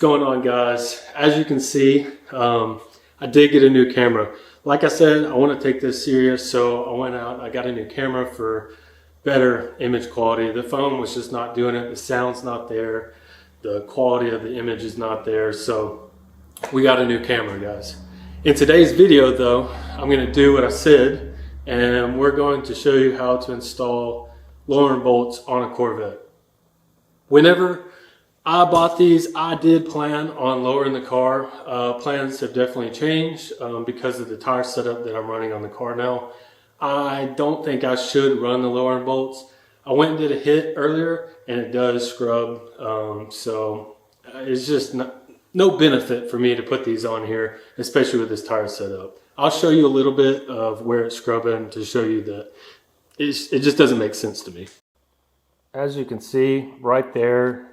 going on, guys? As you can see, I did get a new camera. Like I said, I want to take this serious, so I went out and I got a new camera for better image quality. The phone was just not doing it. The sound's not there. The quality of the image is not there. So we got a new camera, guys. In today's video though, I'm going to do what I said, and we're going to show you how to install lowering bolts on a Corvette. Whenever I bought these, I did plan on lowering the car. Plans have definitely changed because of the tire setup that I'm running on the car now. I don't think I should run the lowering bolts. I went and did a hit earlier and it does scrub. So it's just no benefit for me to put these on here, especially with this tire setup. I'll show you a little bit of where it's scrubbing to show you that it just doesn't make sense to me. As you can see right there,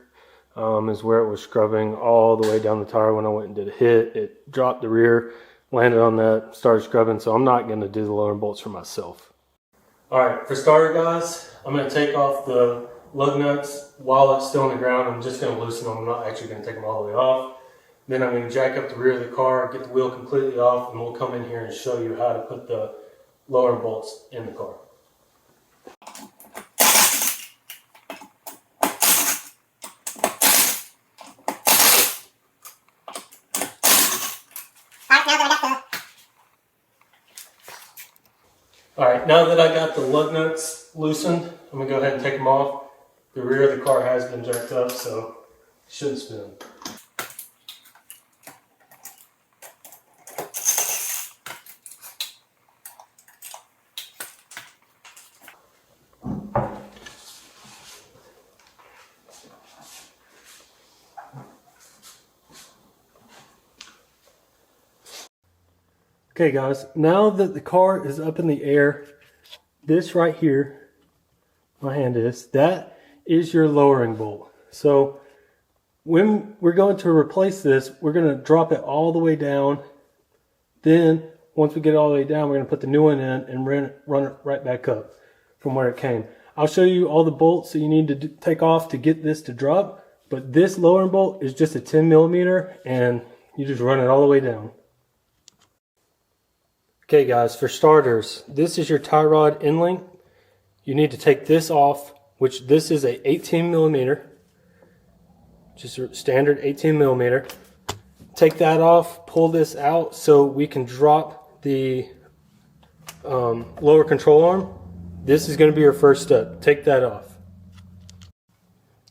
is where it was scrubbing all the way down the tire. When I went and did a hit, it dropped the rear, landed on that, started scrubbing, so I'm not going to do the lowering bolts for myself. Alright, for starter, guys, I'm going to take off the lug nuts while it's still on the ground. I'm just going to loosen them. I'm not actually going to take them all the way off. Then I'm going to jack up the rear of the car, get the wheel completely off, and we'll come in here and show you how to put the lowering bolts in the car. Alright, now that I got the lug nuts loosened, I'm going to go ahead and take them off. The rear of the car has been jacked up, so it shouldn't spin. Okay guys, now that the car is up in the air, this right here, my hand is, that is your lowering bolt. So when we're going to replace this, we're going to drop it all the way down. Then once we get it all the way down, we're going to put the new one in and run it right back up from where it came. I'll show you all the bolts that you need to take off to get this to drop, but this lowering bolt is just a 10 millimeter and you just run it all the way down. Okay guys, for starters, this is your tie rod end length. You need to take this off, which this is a 18 millimeter, just a standard 18 millimeter. Take that off, pull this out so we can drop the lower control arm. This is going to be your first step. Take that off.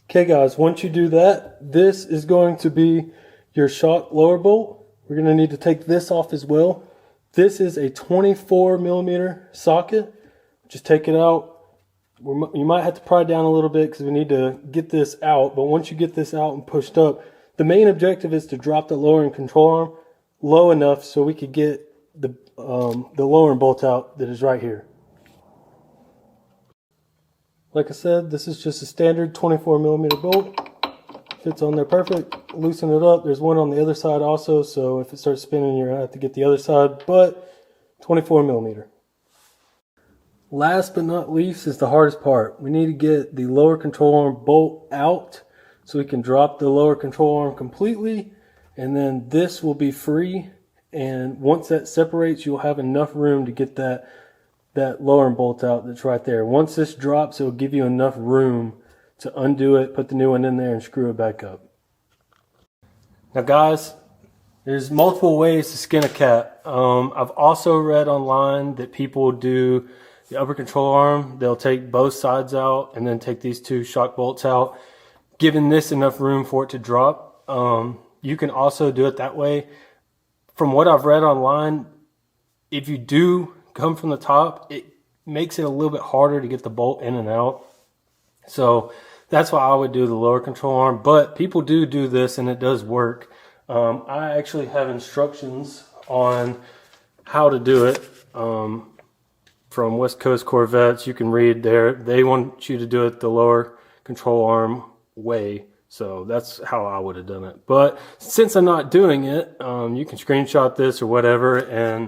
Okay guys, once you do that, this is going to be your shock lower bolt. We're going to need to take this off as well. This is a 24 millimeter socket. Just take it out. You might have to pry it down a little bit because we need to get this out. But once you get this out and pushed up, the main objective is to drop the lowering control arm low enough so we could get the lowering bolt out that is right here. Like I said, this is just a standard 24 millimeter bolt. Fits on there perfect. Loosen it up. There's one on the other side also, so if it starts spinning, you're going to have to get the other side, but 24 millimeter. Last but not least is the hardest part. We need to get the lower control arm bolt out so we can drop the lower control arm completely, and then this will be free, and once that separates, you'll have enough room to get that lowering bolt out that's right there. Once this drops, it will give you enough room to undo it, put the new one in there, and screw it back up. Now guys, there's multiple ways to skin a cat. I've also read online that people do the upper control arm. They'll take both sides out and then take these two shock bolts out, giving this enough room for it to drop. You can also do it that way. From what I've read online, if you do come from the top, it makes it a little bit harder to get the bolt in and out. So that's why I would do the lower control arm, but people do this and it does work. I actually have instructions on how to do it from West Coast Corvettes. You can read there. They want you to do it the lower control arm way, so that's how I would have done it. But since I'm not doing it, you can screenshot this or whatever and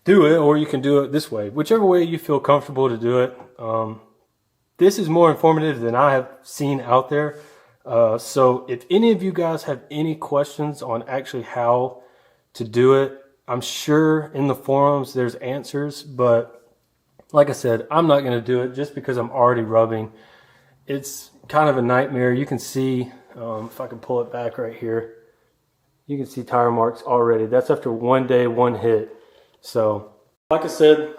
do it, or you can do it this way. Whichever way you feel comfortable to do it. This is more informative than I have seen out there. So if any of you guys have any questions on actually how to do it, I'm sure in the forums there's answers, but like I said, I'm not going to do it just because I'm already rubbing. It's kind of a nightmare. You can see, if I can pull it back right here, you can see tire marks already. That's after 1 day, 1 hit. So like I said,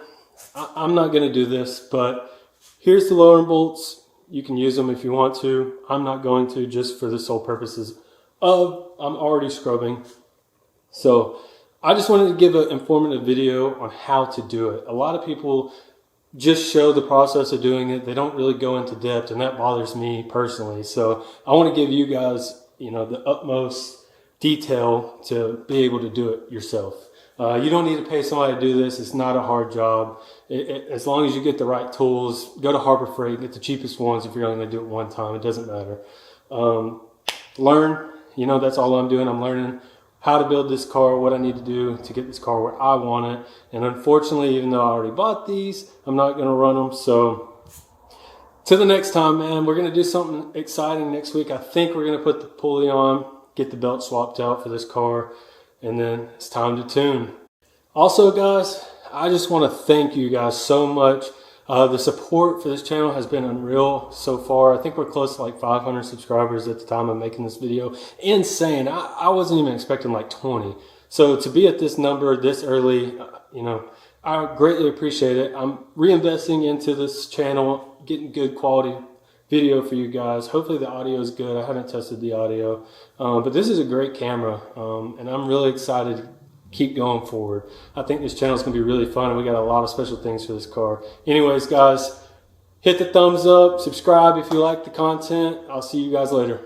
I'm not going to do this, but here's the lowering bolts. You can use them if you want to. I'm not going to, just for the sole purposes of I'm already scrubbing. So I just wanted to give an informative video on how to do it. A lot of people just show the process of doing it. They don't really go into depth, and that bothers me personally. So I want to give you guys, the utmost detail to be able to do it yourself. You don't need to pay somebody to do this. It's not a hard job. As long as you get the right tools, go to Harbor Freight, get the cheapest ones if you're only going to do it one time. It doesn't matter. Learn, that's all I'm doing. I'm learning how to build this car, what I need to do to get this car where I want it. And unfortunately, even though I already bought these, I'm not going to run them. So till the next time, man, we're going to do something exciting next week. I think we're going to put the pulley on, get the belt swapped out for this car, and then it's time to tune. Also, guys, I just want to thank you guys so much. The support for this channel has been unreal so far. I think we're close to like 500 subscribers at the time of making this video. Insane. I wasn't even expecting like 20. So to be at this number this early, I greatly appreciate it. I'm reinvesting into this channel, getting good quality video for you guys. Hopefully the audio is good. I haven't tested the audio, but this is a great camera, and I'm really excited to keep going forward. I think this channel is going to be really fun, and we got a lot of special things for this car. Anyways, guys, hit the thumbs up, subscribe if you like the content. I'll see you guys later.